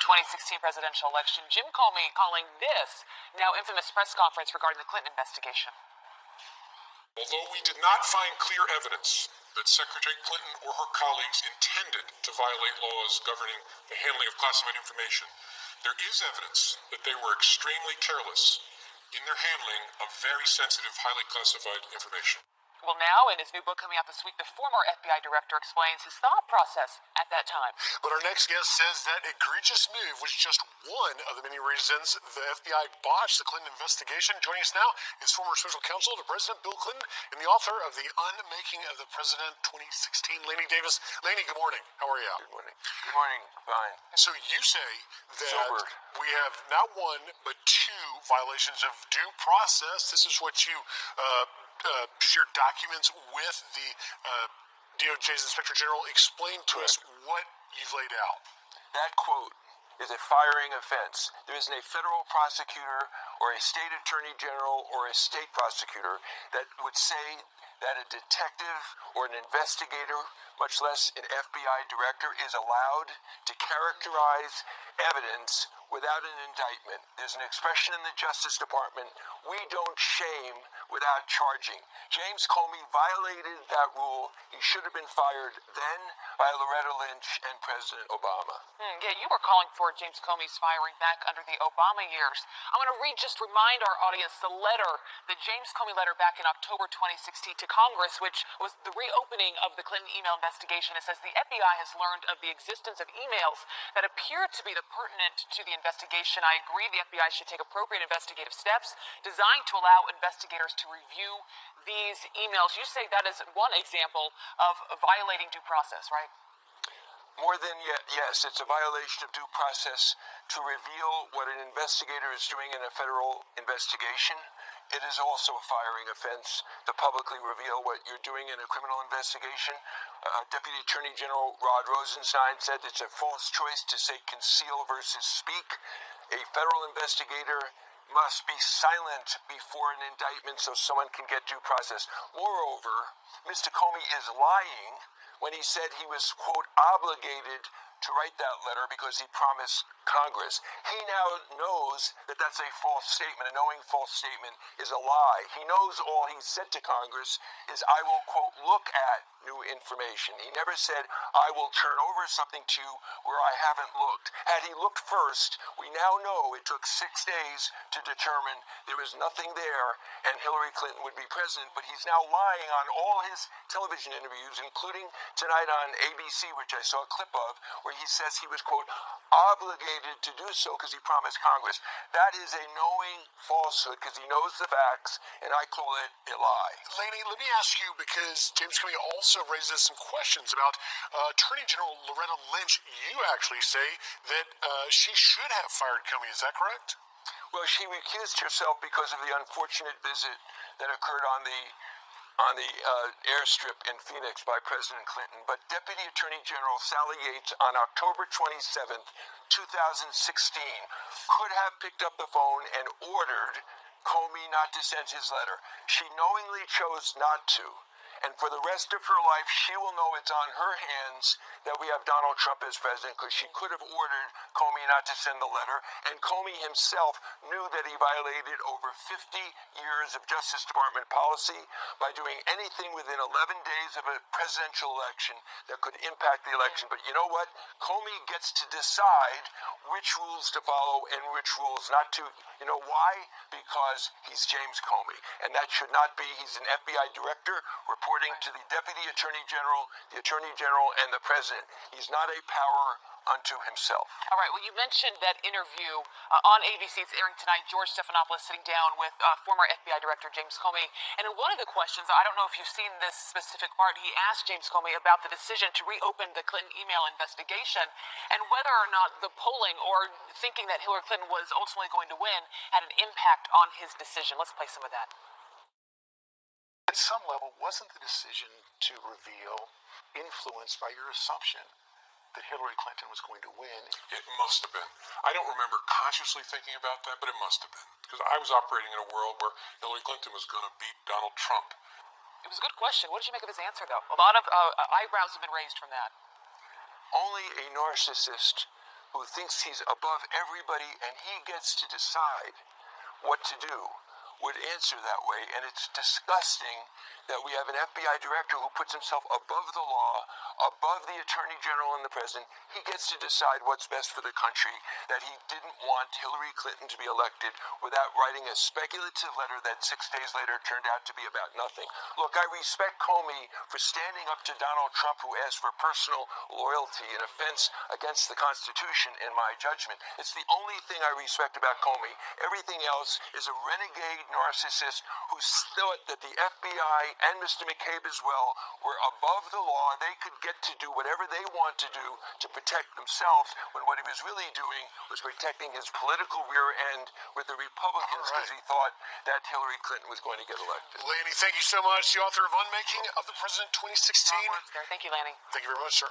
2016 presidential election. Jim Comey calling this now infamous press conference regarding the Clinton investigation. Although we did not find clear evidence that Secretary Clinton or her colleagues intended to violate laws governing the handling of classified information, there is evidence that they were extremely careless in their handling of very sensitive, highly classified information. Well, now, in his new book coming out this week, the former FBI director explains his thought process at that time. But our next guest says that egregious move was just one of the many reasons the FBI botched the Clinton investigation. Joining us now is former special counsel to President Bill Clinton and the author of The Unmaking of the President 2016, Lanny Davis. Lanny, good morning. How are you? Good morning. Good morning. Fine. So you say that Sobered. we have not one, but two violations of due process. This is what you shared documents with the DOJ's Inspector General. Explain to us what you've laid out. That quote is a firing offense. There isn't a federal prosecutor or a state attorney general or a state prosecutor that would say that a detective or an investigator, much less an FBI director, is allowed to characterize evidence without an indictment. There's an expression in the Justice Department: we don't shame without charging. James Comey violated that rule. He should have been fired then by Loretta Lynch and President Obama. Yeah, you were calling for James Comey's firing back under the Obama years. I'm going to remind our audience the letter, the James Comey letter back in October 2016 to Congress, which was the reopening of the Clinton email investigation. It says the FBI has learned of the existence of emails that appear to be pertinent to the investigation. I agree the FBI should take appropriate investigative steps designed to allow investigators to review these emails. You say that is one example of violating due process, right? More than yet, yes, it's a violation of due process to reveal what an investigator is doing in a federal investigation. It is also a firing offense to publicly reveal what you're doing in a criminal investigation. Deputy Attorney General Rod Rosenstein said it's a false choice to say conceal versus speak. A federal investigator must be silent before an indictment so someone can get due process. Moreover, Mr. Comey is lying when he said he was, quote, obligated to write that letter because he promised Congress. He now knows that that's a false statement. A knowing false statement is a lie. He knows all he said to Congress is, I will, quote, look at new information. He never said, I will turn over something to you where I haven't looked. Had he looked first, we now know it took 6 days to determine there was nothing there and Hillary Clinton would be president, but he's now lying on all his television interviews, including tonight on ABC, which I saw a clip of, where he says he was, quote, obligated to do so because he promised Congress. That is a knowing falsehood because he knows the facts, and I call it a lie. Lanny, let me ask you, because James Comey also raises some questions about Attorney General Loretta Lynch. You actually say that she should have fired Comey. Is that correct? Well, she recused herself because of the unfortunate visit that occurred on the airstrip in Phoenix by President Clinton. But Deputy Attorney General Sally Yates on October 27th, 2016, could have picked up the phone and ordered Comey not to send his letter. She knowingly chose not to. And for the rest of her life, she will know it's on her hands that we have Donald Trump as president, because she could have ordered Comey not to send the letter. And Comey himself knew that he violated over 50 years of Justice Department policy by doing anything within 11 days of a presidential election that could impact the election. But you know what? Comey gets to decide which rules to follow and which rules not to. You know why? Because he's James Comey. And that should not be. He's an FBI director reporting to the Deputy Attorney General, the Attorney General, and the President. He's not a power unto himself. All right, well, you mentioned that interview on ABC. It's airing tonight. George Stephanopoulos sitting down with former FBI Director James Comey. And in one of the questions, I don't know if you've seen this specific part, he asked James Comey about the decision to reopen the Clinton email investigation and whether or not the polling or thinking that Hillary Clinton was ultimately going to win had an impact on his decision. Let's play some of that. At some level, wasn't the decision to reveal influenced by your assumption that Hillary Clinton was going to win? It must have been. I don't remember consciously thinking about that, but it must have been. Because I was operating in a world where Hillary Clinton was going to beat Donald Trump. It was a good question. What did you make of his answer, though? A lot of eyebrows have been raised from that. Only a narcissist who thinks he's above everybody and he gets to decide what to do would answer that way. And it's disgusting that we have an FBI director who puts himself above the law, above the Attorney General and the President. He gets to decide what's best for the country, that he didn't want Hillary Clinton to be elected without writing a speculative letter that 6 days later turned out to be about nothing. Look, I respect Comey for standing up to Donald Trump, who asked for personal loyalty, an offense against the Constitution, in my judgment. It's the only thing I respect about Comey. Everything else is a renegade narcissist who thought that the FBI and Mr. McCabe as well were above the law. They could get to do whatever they want to do to protect themselves, when what he was really doing was protecting his political rear end with the Republicans, because he thought that Hillary Clinton was going to get elected. Lanny, thank you so much. The author of Unmaking of the President 2016. Thank you, Lanny. Thank you very much, sir.